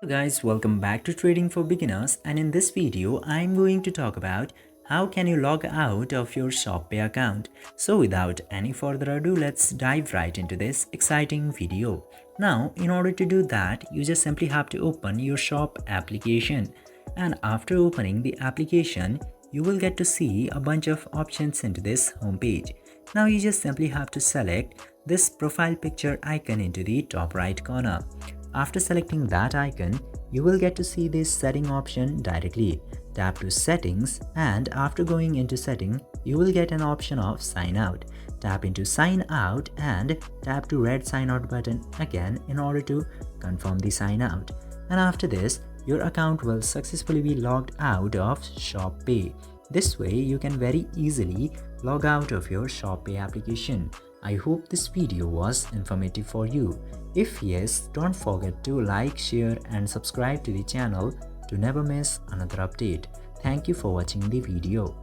Hello guys, welcome back to Trading for Beginners, and in this video I'm going to talk about how can you log out of your ShopPay account. So without any further ado, let's dive right into this exciting video. Now in order to do that, you just simply have to open your shop application, and after opening the application you will get to see a bunch of options into this homepage. Now you just simply have to select this profile picture icon into the top right corner. After selecting that icon, you will get to see this setting option directly. Tap to settings, and after going into setting, you will get an option of sign out. Tap into sign out and tap to red sign out button again in order to confirm the sign out. And after this, your account will successfully be logged out of ShopPay. This way, you can very easily log out of your ShopPay application. I hope this video was informative for you. If yes, don't forget to like, share and subscribe to the channel to never miss another update. Thank you for watching the video.